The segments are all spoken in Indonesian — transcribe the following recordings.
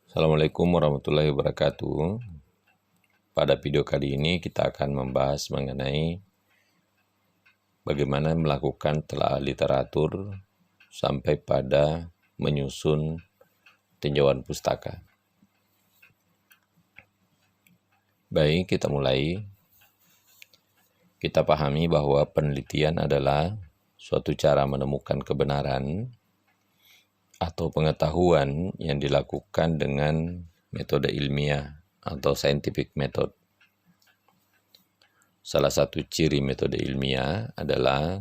Assalamualaikum warahmatullahi wabarakatuh. Pada video kali ini kita akan membahas mengenai bagaimana melakukan telaah literatur sampai pada menyusun tinjauan pustaka. Baik, kita mulai. Kita pahami bahwa penelitian adalah suatu cara menemukan kebenaran atau pengetahuan yang dilakukan dengan metode ilmiah atau scientific method. Salah satu ciri metode ilmiah adalah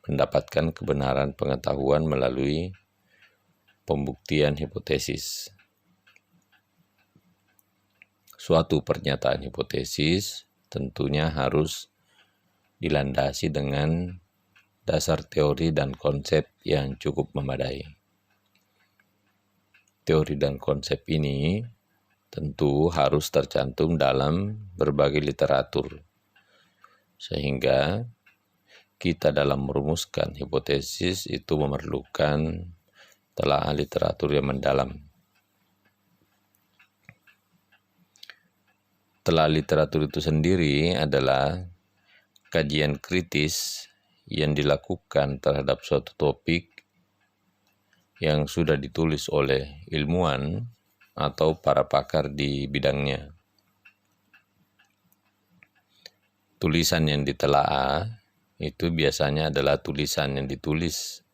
mendapatkan kebenaran pengetahuan melalui pembuktian hipotesis. Suatu pernyataan hipotesis tentunya harus dilandasi dengan dasar teori dan konsep yang cukup memadai. Teori dan konsep ini tentu harus tercantum dalam berbagai literatur, sehingga kita dalam merumuskan hipotesis itu memerlukan telaah literatur yang mendalam. Telaah literatur itu sendiri adalah kajian kritis yang dilakukan terhadap suatu topik yang sudah ditulis oleh ilmuwan atau para pakar di bidangnya. Tulisan yang ditelaah itu biasanya adalah tulisan yang ditulis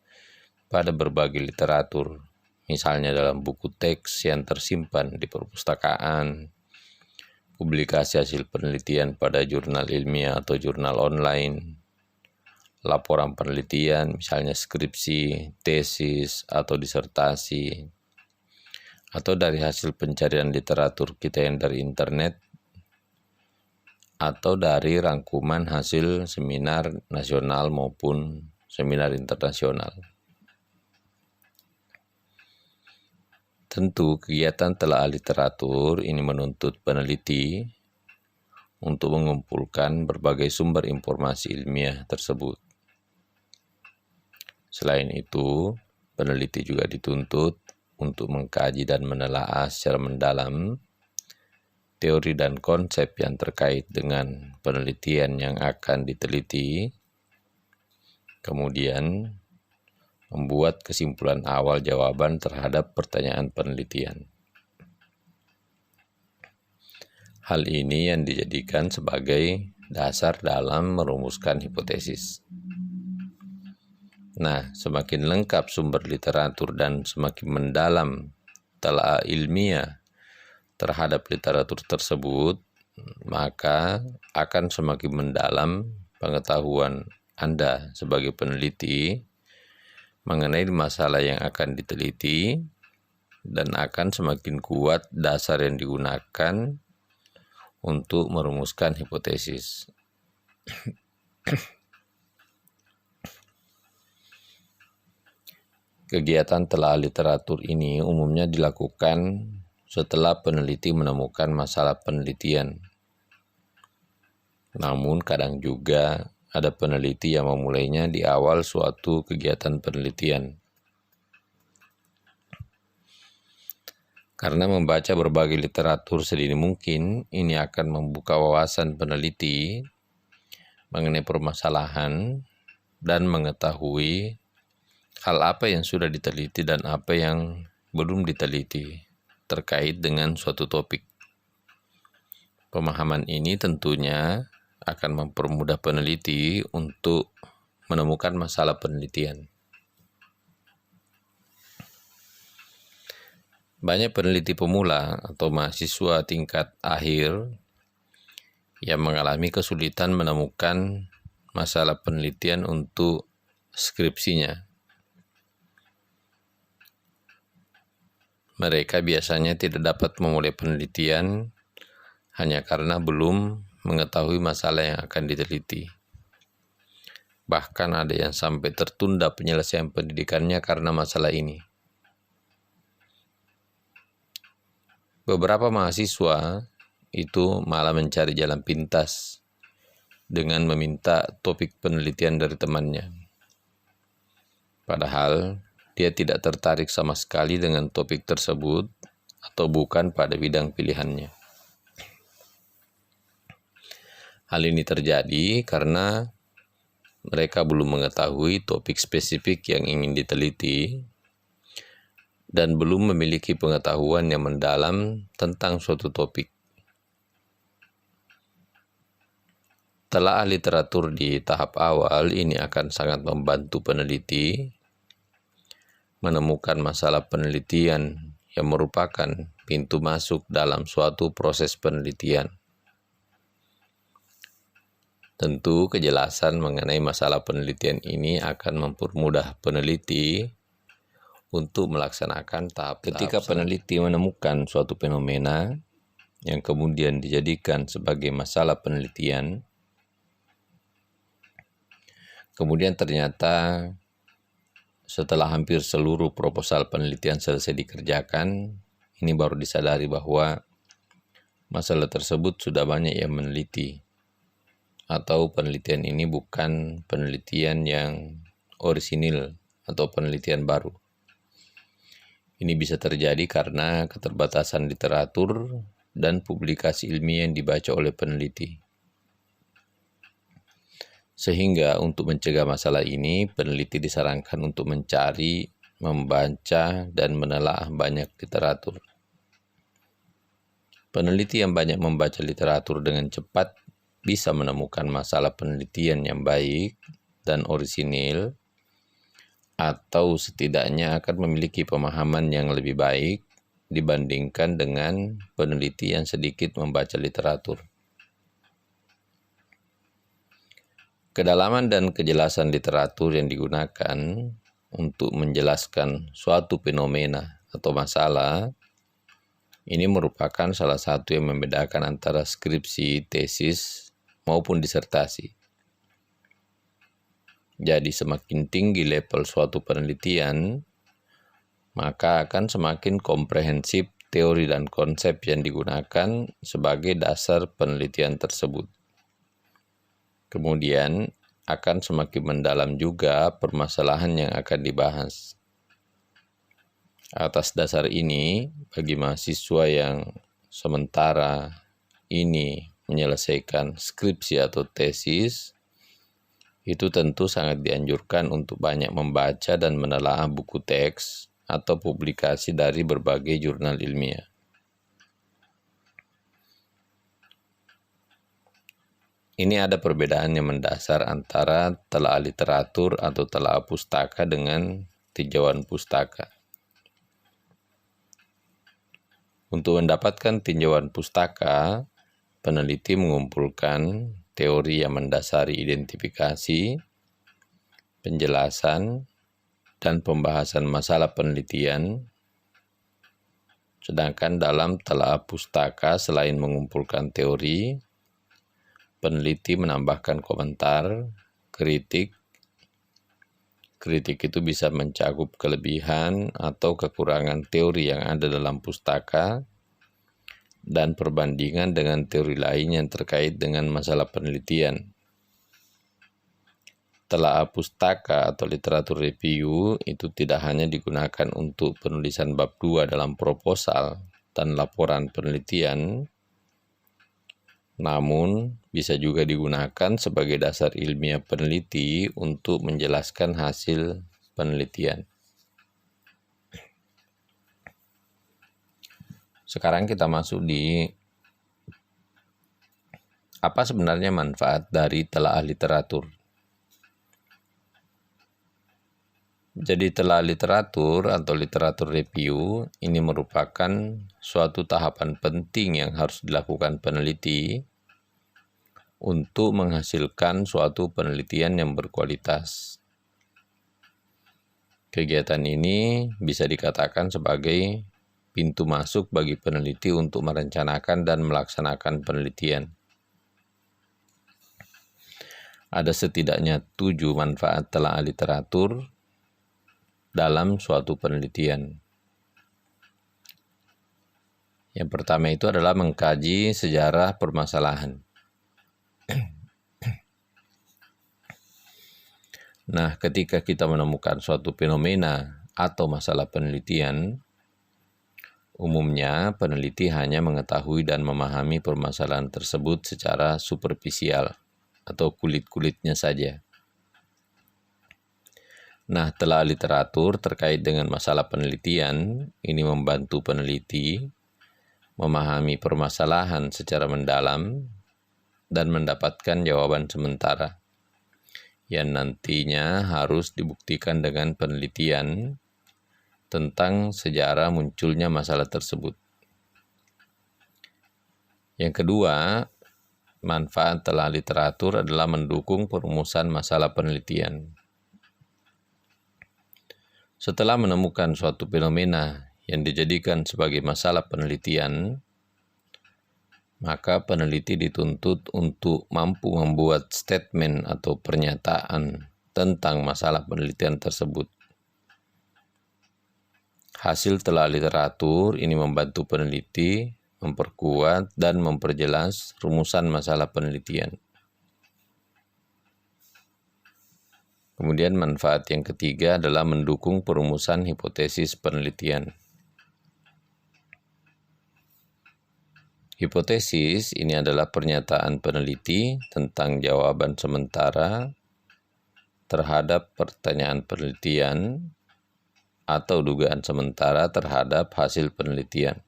pada berbagai literatur, misalnya dalam buku teks yang tersimpan di perpustakaan, publikasi hasil penelitian pada jurnal ilmiah atau jurnal online, laporan penelitian, misalnya skripsi, tesis, atau disertasi, atau dari hasil pencarian literatur kita yang dari internet, atau dari rangkuman hasil seminar nasional maupun seminar internasional. Tentu kegiatan telaah literatur ini menuntut peneliti untuk mengumpulkan berbagai sumber informasi ilmiah tersebut. Selain itu, peneliti juga dituntut untuk mengkaji dan menelaah secara mendalam teori dan konsep yang terkait dengan penelitian yang akan diteliti, kemudian membuat kesimpulan awal jawaban terhadap pertanyaan penelitian. Hal ini yang dijadikan sebagai dasar dalam merumuskan hipotesis. Nah, semakin lengkap sumber literatur dan semakin mendalam telaah ilmiah terhadap literatur tersebut, maka akan semakin mendalam pengetahuan Anda sebagai peneliti mengenai masalah yang akan diteliti, dan akan semakin kuat dasar yang digunakan untuk merumuskan hipotesis. Kegiatan telaah literatur ini umumnya dilakukan setelah peneliti menemukan masalah penelitian. Namun kadang juga ada peneliti yang memulainya di awal suatu kegiatan penelitian. Karena membaca berbagai literatur sedini mungkin, ini akan membuka wawasan peneliti mengenai permasalahan dan mengetahui hal apa yang sudah diteliti dan apa yang belum diteliti terkait dengan suatu topik. Pemahaman ini tentunya akan mempermudah peneliti untuk menemukan masalah penelitian. Banyak peneliti pemula atau mahasiswa tingkat akhir yang mengalami kesulitan menemukan masalah penelitian untuk skripsinya. Mereka biasanya tidak dapat memulai penelitian hanya karena belum mengetahui masalah yang akan diteliti. Bahkan ada yang sampai tertunda penyelesaian pendidikannya karena masalah ini. Beberapa mahasiswa itu malah mencari jalan pintas dengan meminta topik penelitian dari temannya. Padahal dia tidak tertarik sama sekali dengan topik tersebut atau bukan pada bidang pilihannya. Hal ini terjadi karena mereka belum mengetahui topik spesifik yang ingin diteliti dan belum memiliki pengetahuan yang mendalam tentang suatu topik. Telaah literatur di tahap awal ini akan sangat membantu peneliti menemukan masalah penelitian yang merupakan pintu masuk dalam suatu proses penelitian. Tentu kejelasan mengenai masalah penelitian ini akan mempermudah peneliti untuk melaksanakan tahap-tahap. Ketika peneliti menemukan suatu fenomena yang kemudian dijadikan sebagai masalah penelitian, kemudian ternyata setelah hampir seluruh proposal penelitian selesai dikerjakan, ini baru disadari bahwa masalah tersebut sudah banyak yang meneliti, atau penelitian ini bukan penelitian yang orisinil atau penelitian baru. Ini bisa terjadi karena keterbatasan literatur dan publikasi ilmiah yang dibaca oleh peneliti. Sehingga untuk mencegah masalah ini, peneliti disarankan untuk mencari, membaca, dan menelaah banyak literatur. Peneliti yang banyak membaca literatur dengan cepat bisa menemukan masalah penelitian yang baik dan orisinil, atau setidaknya akan memiliki pemahaman yang lebih baik dibandingkan dengan peneliti yang sedikit membaca literatur. Kedalaman dan kejelasan literatur yang digunakan untuk menjelaskan suatu fenomena atau masalah ini merupakan salah satu yang membedakan antara skripsi, tesis, maupun disertasi. Jadi semakin tinggi level suatu penelitian, maka akan semakin komprehensif teori dan konsep yang digunakan sebagai dasar penelitian tersebut. Kemudian akan semakin mendalam juga permasalahan yang akan dibahas. Atas dasar ini, bagi mahasiswa yang sementara ini menyelesaikan skripsi atau tesis, itu tentu sangat dianjurkan untuk banyak membaca dan menelaah buku teks atau publikasi dari berbagai jurnal ilmiah. Ini ada perbedaan yang mendasar antara telaah literatur atau telaah pustaka dengan tinjauan pustaka. Untuk mendapatkan tinjauan pustaka, peneliti mengumpulkan teori yang mendasari identifikasi, penjelasan, dan pembahasan masalah penelitian. Sedangkan dalam telaah pustaka, selain mengumpulkan teori, peneliti menambahkan komentar, kritik. Kritik itu bisa mencakup kelebihan atau kekurangan teori yang ada dalam pustaka dan perbandingan dengan teori lain yang terkait dengan masalah penelitian. Telaah pustaka atau literatur review itu tidak hanya digunakan untuk penulisan bab 2 dalam proposal dan laporan penelitian, namun bisa juga digunakan sebagai dasar ilmiah peneliti untuk menjelaskan hasil penelitian. Sekarang kita masuk di apa sebenarnya manfaat dari telaah literatur. Jadi telaah literatur atau literatur review ini merupakan suatu tahapan penting yang harus dilakukan peneliti untuk menghasilkan suatu penelitian yang berkualitas. Kegiatan ini bisa dikatakan sebagai pintu masuk bagi peneliti untuk merencanakan dan melaksanakan penelitian. Ada setidaknya 7 manfaat telaah literatur dalam suatu penelitian. Yang pertama itu adalah mengkaji sejarah permasalahan. Nah, ketika kita menemukan suatu fenomena atau masalah penelitian, Umumnya, peneliti hanya mengetahui dan memahami permasalahan tersebut secara superficial atau kulit-kulitnya saja. Nah, telah literatur terkait dengan masalah penelitian ini membantu peneliti memahami permasalahan secara mendalam dan mendapatkan jawaban sementara yang nantinya harus dibuktikan dengan penelitian tentang sejarah munculnya masalah tersebut. Yang kedua, manfaat telah literatur adalah mendukung perumusan masalah penelitian. Setelah menemukan suatu fenomena yang dijadikan sebagai masalah penelitian, maka peneliti dituntut untuk mampu membuat statement atau pernyataan tentang masalah penelitian tersebut. Hasil telah literatur ini membantu peneliti memperkuat dan memperjelas rumusan masalah penelitian. Kemudian manfaat yang ketiga adalah mendukung perumusan hipotesis penelitian. Hipotesis ini adalah pernyataan peneliti tentang jawaban sementara terhadap pertanyaan penelitian atau dugaan sementara terhadap hasil penelitian.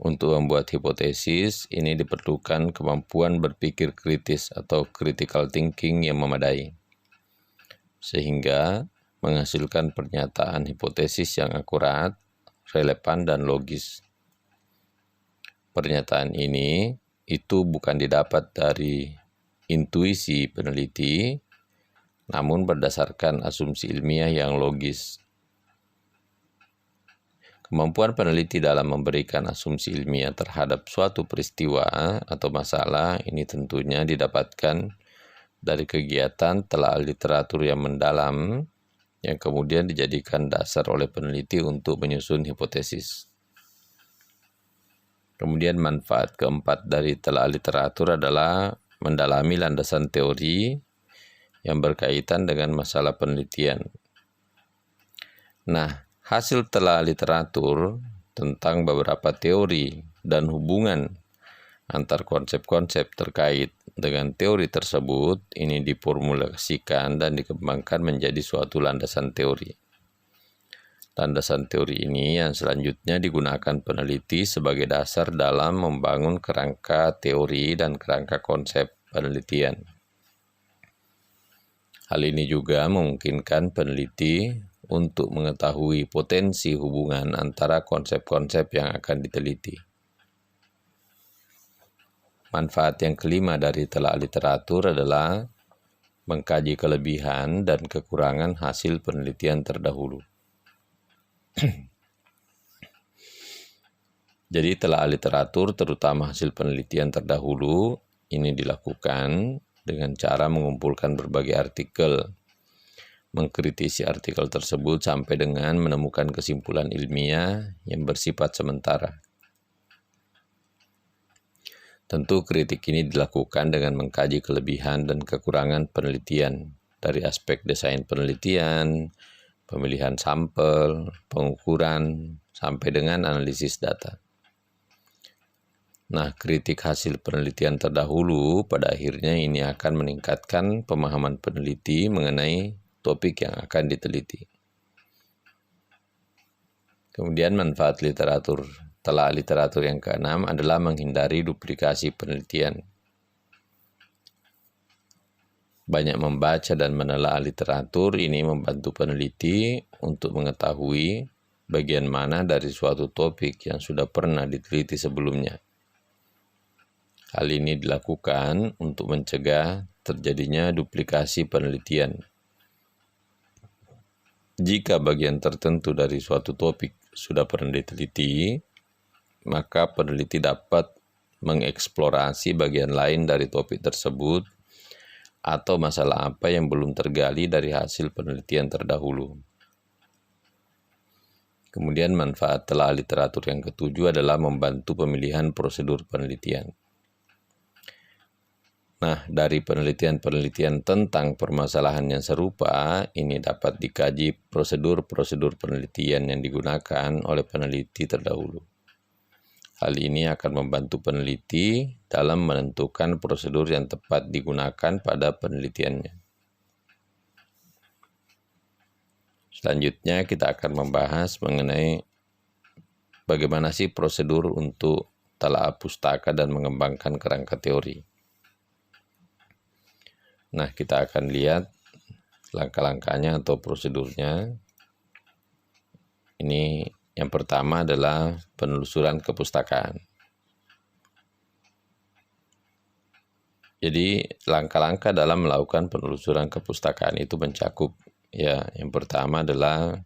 Untuk membuat hipotesis, ini diperlukan kemampuan berpikir kritis atau critical thinking yang memadai, sehingga menghasilkan pernyataan hipotesis yang akurat, relevan, dan logis. Pernyataan ini itu bukan didapat dari intuisi peneliti, namun berdasarkan asumsi ilmiah yang logis. Kemampuan peneliti dalam memberikan asumsi ilmiah terhadap suatu peristiwa atau masalah ini tentunya didapatkan dari kegiatan telaah literatur yang mendalam yang kemudian dijadikan dasar oleh peneliti untuk menyusun hipotesis. Kemudian manfaat keempat dari telaah literatur adalah mendalami landasan teori yang berkaitan dengan masalah penelitian. Nah, hasil telaah literatur tentang beberapa teori dan hubungan antar konsep-konsep terkait dengan teori tersebut ini diformulasikan dan dikembangkan menjadi suatu landasan teori. Landasan teori ini yang selanjutnya digunakan peneliti sebagai dasar dalam membangun kerangka teori dan kerangka konsep penelitian. Hal ini juga memungkinkan peneliti untuk mengetahui potensi hubungan antara konsep-konsep yang akan diteliti. Manfaat yang kelima dari telaah literatur adalah mengkaji kelebihan dan kekurangan hasil penelitian terdahulu. Jadi telaah literatur terutama hasil penelitian terdahulu ini dilakukan dengan cara mengumpulkan berbagai artikel, mengkritisi artikel tersebut sampai dengan menemukan kesimpulan ilmiah yang bersifat sementara. Tentu kritik ini dilakukan dengan mengkaji kelebihan dan kekurangan penelitian dari aspek desain penelitian, pemilihan sampel, pengukuran, sampai dengan analisis data. Nah, kritik hasil penelitian terdahulu pada akhirnya ini akan meningkatkan pemahaman peneliti mengenai topik yang akan diteliti. Kemudian manfaat literatur. Telaah literatur yang keenam adalah menghindari duplikasi penelitian. Banyak membaca dan menelaah literatur ini membantu peneliti untuk mengetahui bagian mana dari suatu topik yang sudah pernah diteliti sebelumnya. Hal ini dilakukan untuk mencegah terjadinya duplikasi penelitian. Jika bagian tertentu dari suatu topik sudah pernah diteliti, maka peneliti dapat mengeksplorasi bagian lain dari topik tersebut atau masalah apa yang belum tergali dari hasil penelitian terdahulu. Kemudian manfaat telaah literatur yang ketujuh adalah membantu pemilihan prosedur penelitian. Nah, dari penelitian-penelitian tentang permasalahan yang serupa, ini dapat dikaji prosedur-prosedur penelitian yang digunakan oleh peneliti terdahulu. Hal ini akan membantu peneliti dalam menentukan prosedur yang tepat digunakan pada penelitiannya. Selanjutnya kita akan membahas mengenai bagaimana sih prosedur untuk telaah pustaka dan mengembangkan kerangka teori. Nah, kita akan lihat langkah-langkahnya atau prosedurnya. Ini yang pertama adalah penelusuran kepustakaan. Jadi, langkah-langkah dalam melakukan penelusuran kepustakaan itu mencakup, ya, yang pertama adalah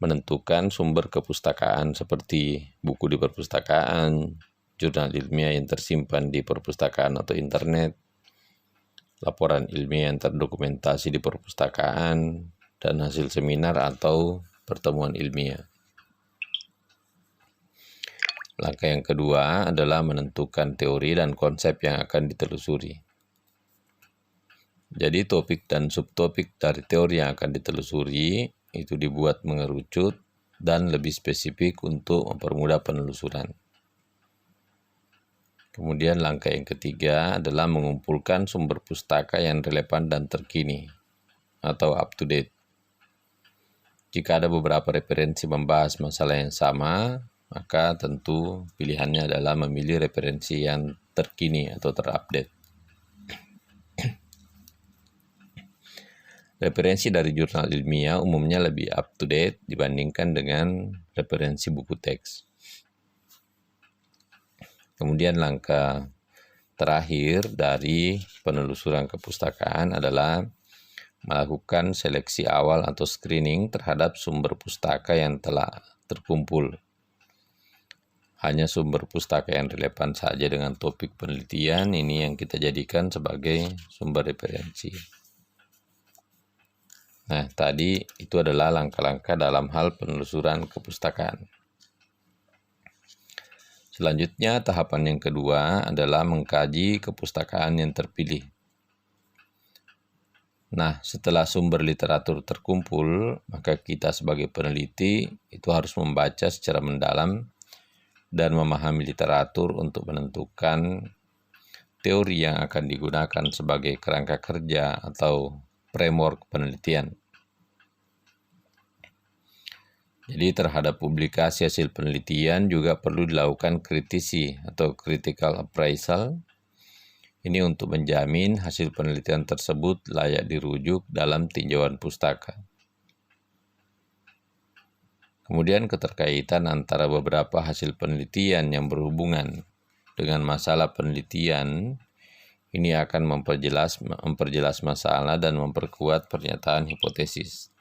menentukan sumber kepustakaan seperti buku di perpustakaan, jurnal ilmiah yang tersimpan di perpustakaan atau internet, laporan ilmiah yang terdokumentasi di perpustakaan, dan hasil seminar atau pertemuan ilmiah. Langkah yang kedua adalah menentukan teori dan konsep yang akan ditelusuri. Jadi topik dan subtopik dari teori yang akan ditelusuri itu dibuat mengerucut dan lebih spesifik untuk mempermudah penelusuran. Kemudian langkah yang ketiga adalah mengumpulkan sumber pustaka yang relevan dan terkini atau up to date. Jika ada beberapa referensi membahas masalah yang sama, maka tentu pilihannya adalah memilih referensi yang terkini atau terupdate. Referensi dari jurnal ilmiah umumnya lebih up to date dibandingkan dengan referensi buku teks. Kemudian langkah terakhir dari penelusuran kepustakaan adalah melakukan seleksi awal atau screening terhadap sumber pustaka yang telah terkumpul. Hanya sumber pustaka yang relevan saja dengan topik penelitian ini yang kita jadikan sebagai sumber referensi. Nah, tadi itu adalah langkah-langkah dalam hal penelusuran kepustakaan. Selanjutnya, tahapan yang kedua adalah mengkaji kepustakaan yang terpilih. Nah, setelah sumber literatur terkumpul, maka kita sebagai peneliti itu harus membaca secara mendalam dan memahami literatur untuk menentukan teori yang akan digunakan sebagai kerangka kerja atau framework penelitian. Jadi terhadap publikasi hasil penelitian juga perlu dilakukan kritisi atau critical appraisal. Ini untuk menjamin hasil penelitian tersebut layak dirujuk dalam tinjauan pustaka. Kemudian keterkaitan antara beberapa hasil penelitian yang berhubungan dengan masalah penelitian ini akan memperjelas masalah dan memperkuat pernyataan hipotesis.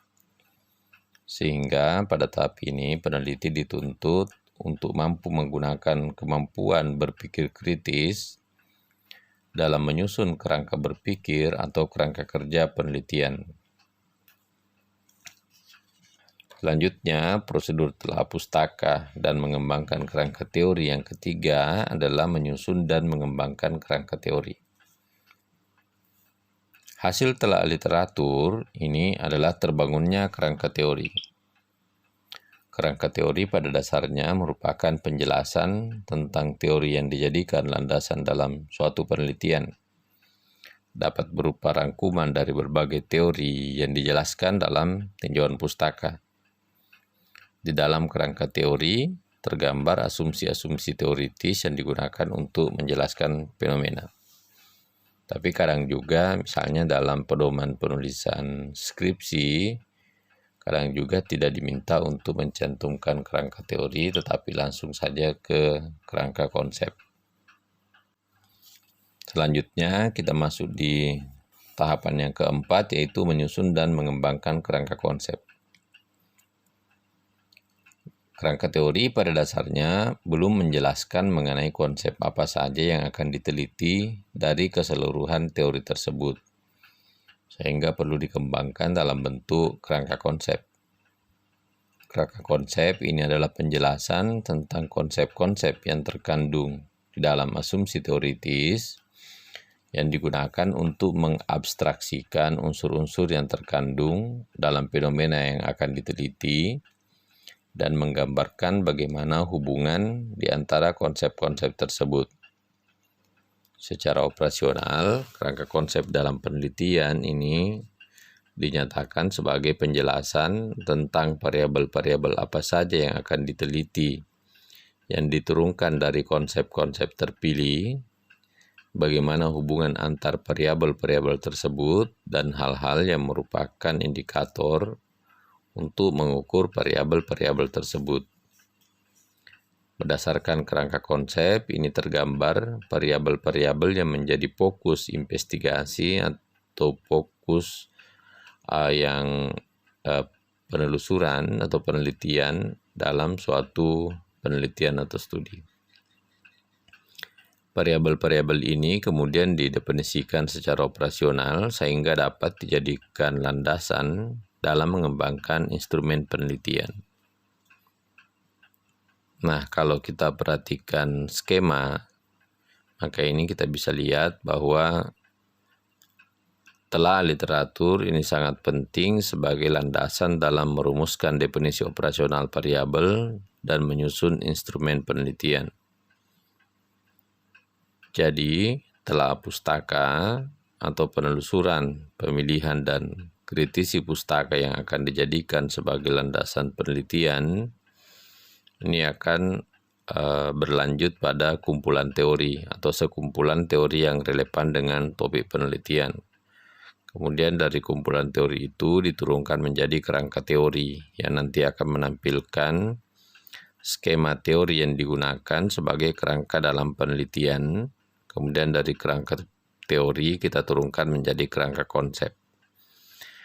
Sehingga pada tahap ini peneliti dituntut untuk mampu menggunakan kemampuan berpikir kritis dalam menyusun kerangka berpikir atau kerangka kerja penelitian. Selanjutnya, prosedur telaah pustaka dan mengembangkan kerangka teori yang ketiga adalah menyusun dan mengembangkan kerangka teori. Hasil telaah literatur ini adalah terbangunnya kerangka teori. Kerangka teori pada dasarnya merupakan penjelasan tentang teori yang dijadikan landasan dalam suatu penelitian. Dapat berupa rangkuman dari berbagai teori yang dijelaskan dalam tinjauan pustaka. Di dalam kerangka teori tergambar asumsi-asumsi teoritis yang digunakan untuk menjelaskan fenomena. Tapi kadang juga misalnya dalam pedoman penulisan skripsi, kadang juga tidak diminta untuk mencantumkan kerangka teori, tetapi langsung saja ke kerangka konsep. Selanjutnya kita masuk di tahapan yang keempat, yaitu menyusun dan mengembangkan kerangka konsep. Kerangka teori pada dasarnya belum menjelaskan mengenai konsep apa saja yang akan diteliti dari keseluruhan teori tersebut, sehingga perlu dikembangkan dalam bentuk kerangka konsep. Kerangka konsep ini adalah penjelasan tentang konsep-konsep yang terkandung di dalam asumsi teoritis yang digunakan untuk mengabstraksikan unsur-unsur yang terkandung dalam fenomena yang akan diteliti dan menggambarkan bagaimana hubungan di antara konsep-konsep tersebut. Secara operasional, kerangka konsep dalam penelitian ini dinyatakan sebagai penjelasan tentang variabel-variabel apa saja yang akan diteliti, yang diturunkan dari konsep-konsep terpilih, bagaimana hubungan antar variabel-variabel tersebut, dan hal-hal yang merupakan indikator untuk mengukur variabel-variabel tersebut. Berdasarkan kerangka konsep, ini tergambar variabel-variabel yang menjadi fokus investigasi atau fokus penelusuran atau penelitian dalam suatu penelitian atau studi. Variabel-variabel ini kemudian didefinisikan secara operasional sehingga dapat dijadikan landasan dalam mengembangkan instrumen penelitian. Nah, kalau kita perhatikan skema, maka ini kita bisa lihat bahwa telah literatur ini sangat penting sebagai landasan dalam merumuskan definisi operasional variabel dan menyusun instrumen penelitian. Jadi, telah pustaka atau penelusuran, pemilihan, dan kritisi pustaka yang akan dijadikan sebagai landasan penelitian ini akan berlanjut pada kumpulan teori atau sekumpulan teori yang relevan dengan topik penelitian. Kemudian dari kumpulan teori itu diturunkan menjadi kerangka teori yang nanti akan menampilkan skema teori yang digunakan sebagai kerangka dalam penelitian. Kemudian dari kerangka teori kita turunkan menjadi kerangka konsep.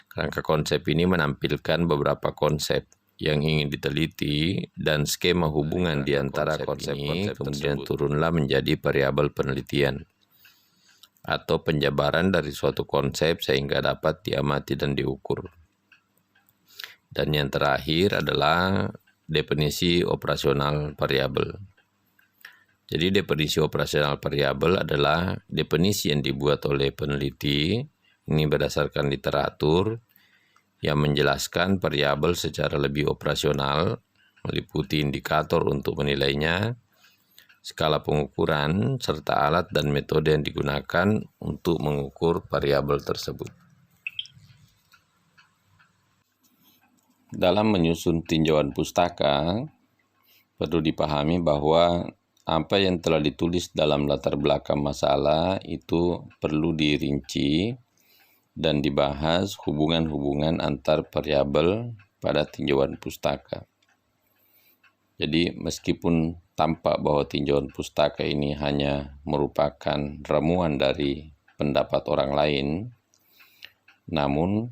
Kerangka konsep ini menampilkan beberapa konsep yang ingin diteliti dan skema hubungan di antara konsep ini kemudian turunlah menjadi variabel penelitian atau penjabaran dari suatu konsep sehingga dapat diamati dan diukur. Dan yang terakhir adalah definisi operasional variabel. Jadi definisi operasional variabel adalah definisi yang dibuat oleh peneliti, ini berdasarkan literatur, yang menjelaskan variabel secara lebih operasional, meliputi indikator untuk menilainya, skala pengukuran, serta alat dan metode yang digunakan untuk mengukur variabel tersebut. Dalam menyusun tinjauan pustaka, perlu dipahami bahwa apa yang telah ditulis dalam latar belakang masalah itu perlu dirinci dan dibahas hubungan-hubungan antar variabel pada tinjauan pustaka. Jadi meskipun tampak bahwa tinjauan pustaka ini hanya merupakan ramuan dari pendapat orang lain, namun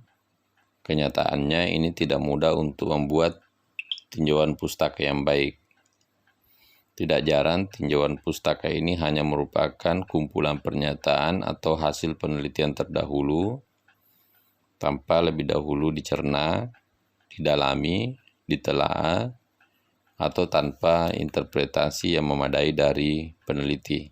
kenyataannya ini tidak mudah untuk membuat tinjauan pustaka yang baik. Tidak jarang tinjauan pustaka ini hanya merupakan kumpulan pernyataan atau hasil penelitian terdahulu tanpa lebih dahulu dicerna, didalami, ditelaah, atau tanpa interpretasi yang memadai dari peneliti.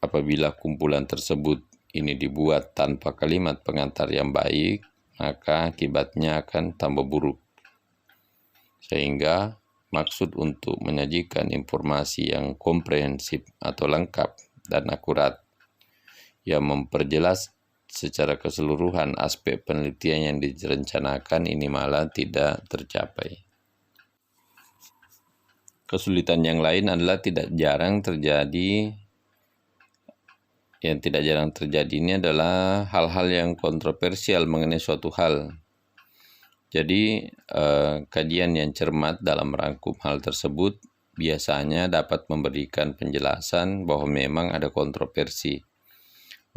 Apabila kumpulan tersebut ini dibuat tanpa kalimat pengantar yang baik, maka akibatnya akan tambah buruk. Sehingga maksud untuk menyajikan informasi yang komprehensif atau lengkap dan akurat yang memperjelas secara keseluruhan aspek penelitian yang direncanakan ini malah tidak tercapai. Kesulitan yang lain adalah yang tidak jarang terjadi ini adalah hal-hal yang kontroversial mengenai suatu hal. Jadi kajian yang cermat dalam merangkum hal tersebut biasanya dapat memberikan penjelasan bahwa memang ada kontroversi,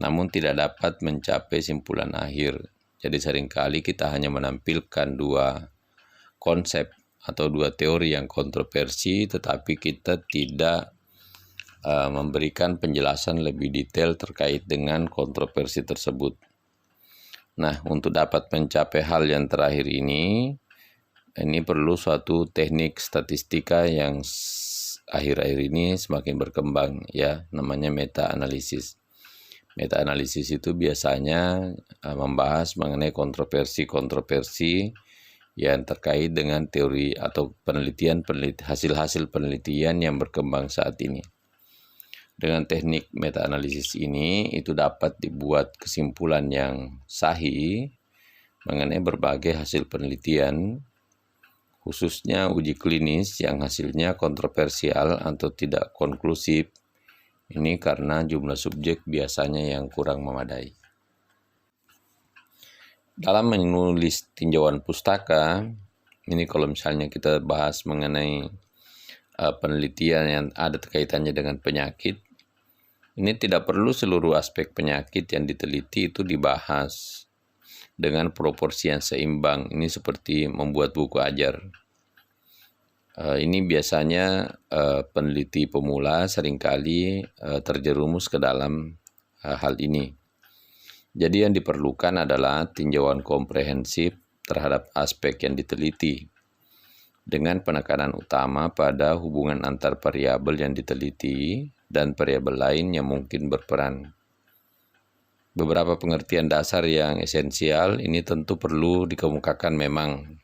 namun tidak dapat mencapai simpulan akhir. Jadi seringkali kita hanya menampilkan dua konsep atau dua teori yang kontroversi, tetapi kita tidak memberikan penjelasan lebih detail terkait dengan kontroversi tersebut. Nah, untuk dapat mencapai hal yang terakhir ini perlu suatu teknik statistika yang akhir-akhir ini semakin berkembang, ya, namanya meta-analisis. Meta-analisis itu biasanya membahas mengenai kontroversi-kontroversi yang terkait dengan teori atau hasil-hasil penelitian yang berkembang saat ini. Dengan teknik meta-analisis ini, itu dapat dibuat kesimpulan yang sahih mengenai berbagai hasil penelitian, khususnya uji klinis yang hasilnya kontroversial atau tidak konklusif. Ini karena jumlah subjek biasanya yang kurang memadai. Dalam menulis tinjauan pustaka, ini kalau misalnya kita bahas mengenai penelitian yang ada kaitannya dengan penyakit, ini tidak perlu seluruh aspek penyakit yang diteliti itu dibahas dengan proporsi yang seimbang. Ini seperti membuat buku ajar. Ini biasanya peneliti pemula seringkali terjerumus ke dalam hal ini. Jadi yang diperlukan adalah tinjauan komprehensif terhadap aspek yang diteliti, dengan penekanan utama pada hubungan antar variabel yang diteliti dan variabel lain yang mungkin berperan. Beberapa pengertian dasar yang esensial ini tentu perlu dikemukakan memang.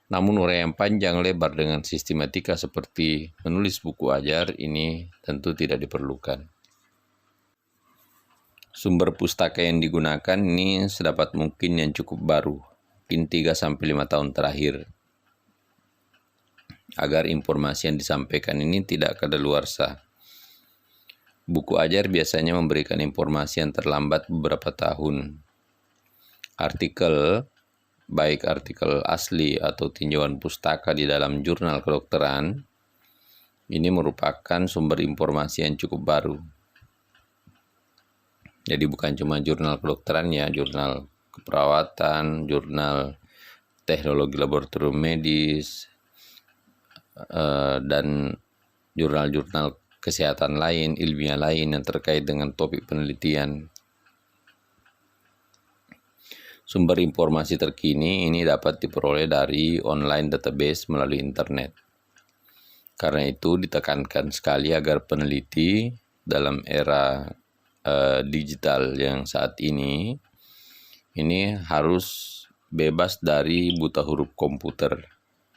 Namun uraian panjang lebar dengan sistematika seperti menulis buku ajar ini tentu tidak diperlukan. Sumber pustaka yang digunakan ini sedapat mungkin yang cukup baru, mungkin 3-5 tahun terakhir, agar informasi yang disampaikan ini tidak kadaluarsa. Buku ajar biasanya memberikan informasi yang terlambat beberapa tahun. Baik artikel asli atau tinjauan pustaka di dalam jurnal kedokteran, ini merupakan sumber informasi yang cukup baru. Jadi bukan cuma jurnal kedokteran ya, jurnal keperawatan, jurnal teknologi laboratorium medis, dan jurnal-jurnal kesehatan lain, ilmiah lain yang terkait dengan topik penelitian. Sumber informasi terkini ini dapat diperoleh dari online database melalui internet. Karena itu ditekankan sekali agar peneliti dalam era digital yang saat ini harus bebas dari buta huruf komputer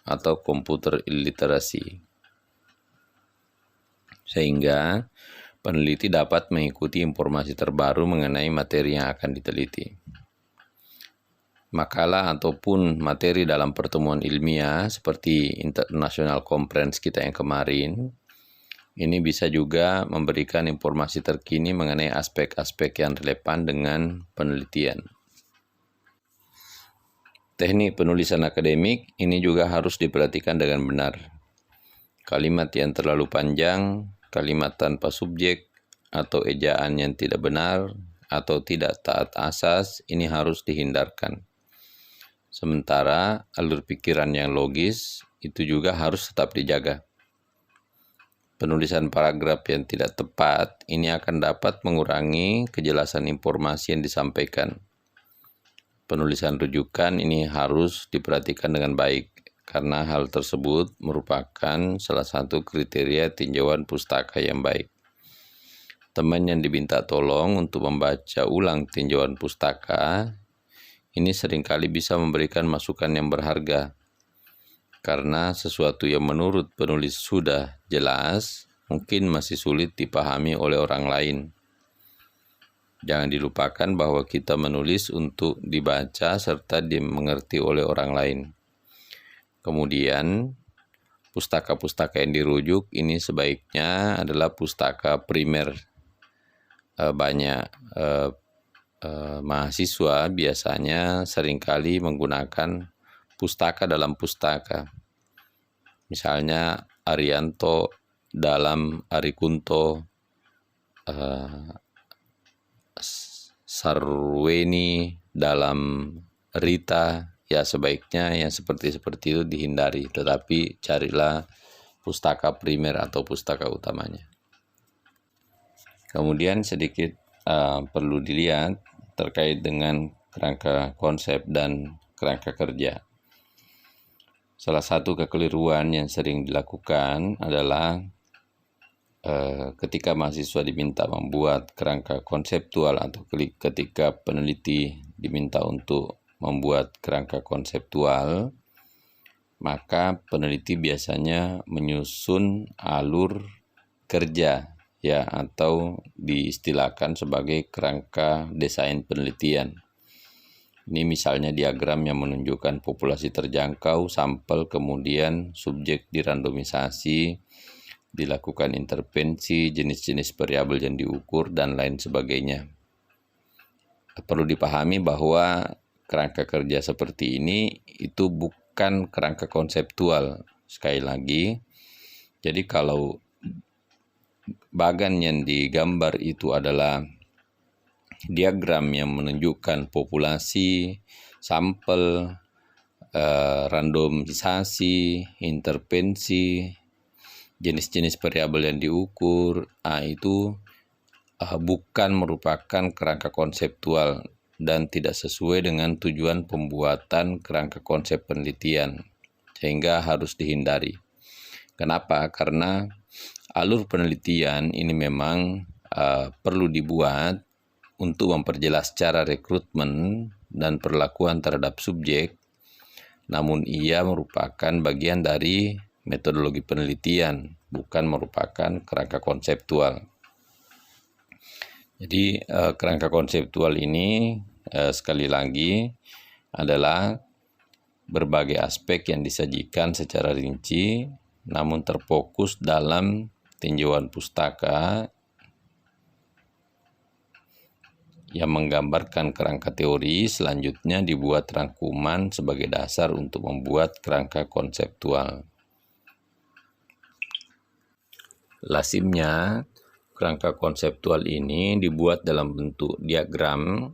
atau komputer illiterasi, sehingga peneliti dapat mengikuti informasi terbaru mengenai materi yang akan diteliti. Makalah ataupun materi dalam pertemuan ilmiah seperti International Conference kita yang kemarin, ini bisa juga memberikan informasi terkini mengenai aspek-aspek yang relevan dengan penelitian. Teknik penulisan akademik ini juga harus diperhatikan dengan benar. Kalimat yang terlalu panjang, kalimat tanpa subjek, atau ejaan yang tidak benar atau tidak taat asas ini harus dihindarkan. Sementara alur pikiran yang logis itu juga harus tetap dijaga. Penulisan paragraf yang tidak tepat ini akan dapat mengurangi kejelasan informasi yang disampaikan. Penulisan rujukan ini harus diperhatikan dengan baik, karena hal tersebut merupakan salah satu kriteria tinjauan pustaka yang baik. Teman yang diminta tolong untuk membaca ulang tinjauan pustaka ini seringkali bisa memberikan masukan yang berharga, karena sesuatu yang menurut penulis sudah jelas, mungkin masih sulit dipahami oleh orang lain. Jangan dilupakan bahwa kita menulis untuk dibaca serta dimengerti oleh orang lain. Kemudian, pustaka-pustaka yang dirujuk ini sebaiknya adalah pustaka primer. Banyak mahasiswa biasanya seringkali menggunakan pustaka dalam pustaka. Misalnya Arianto dalam Arikunto, Sarweni dalam Rita. Ya sebaiknya yang seperti itu dihindari, tetapi carilah pustaka primer atau pustaka utamanya. Kemudian sedikit perlu dilihat terkait dengan kerangka konsep dan kerangka kerja. Salah satu kekeliruan yang sering dilakukan adalah ketika mahasiswa diminta membuat kerangka konseptual atau ketika peneliti diminta untuk membuat kerangka konseptual, maka peneliti biasanya menyusun alur kerja ya, atau diistilahkan sebagai kerangka desain penelitian. Ini misalnya diagram yang menunjukkan populasi terjangkau, sampel, kemudian subjek dirandomisasi, dilakukan intervensi, jenis-jenis variabel yang diukur, dan lain sebagainya. Perlu dipahami bahwa kerangka kerja seperti ini itu bukan kerangka konseptual. Sekali lagi, jadi kalau bagan yang digambar itu adalah diagram yang menunjukkan populasi, sampel, randomisasi, intervensi, jenis-jenis variabel yang diukur, itu bukan merupakan kerangka konseptual dan tidak sesuai dengan tujuan pembuatan kerangka konsep penelitian, sehingga harus dihindari. Kenapa? Karena alur penelitian ini memang perlu dibuat untuk memperjelas cara rekrutmen dan perlakuan terhadap subjek, namun ia merupakan bagian dari metodologi penelitian, bukan merupakan kerangka konseptual. Jadi kerangka konseptual ini sekali lagi adalah berbagai aspek yang disajikan secara rinci, namun terfokus dalam tinjauan pustaka yang menggambarkan kerangka teori. Selanjutnya dibuat rangkuman sebagai dasar untuk membuat kerangka konseptual. Lazimnya, kerangka konseptual ini dibuat dalam bentuk diagram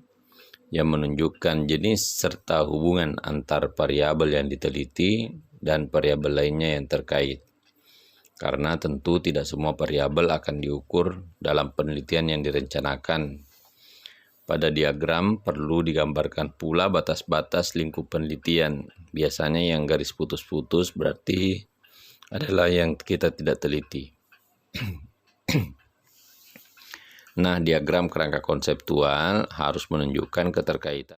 yang menunjukkan jenis serta hubungan antar variabel yang diteliti dan variabel lainnya yang terkait. Karena tentu tidak semua variabel akan diukur dalam penelitian yang direncanakan. Pada diagram perlu digambarkan pula batas-batas lingkup penelitian. Biasanya yang garis putus-putus berarti adalah yang kita tidak teliti. Nah, diagram kerangka konseptual harus menunjukkan keterkaitan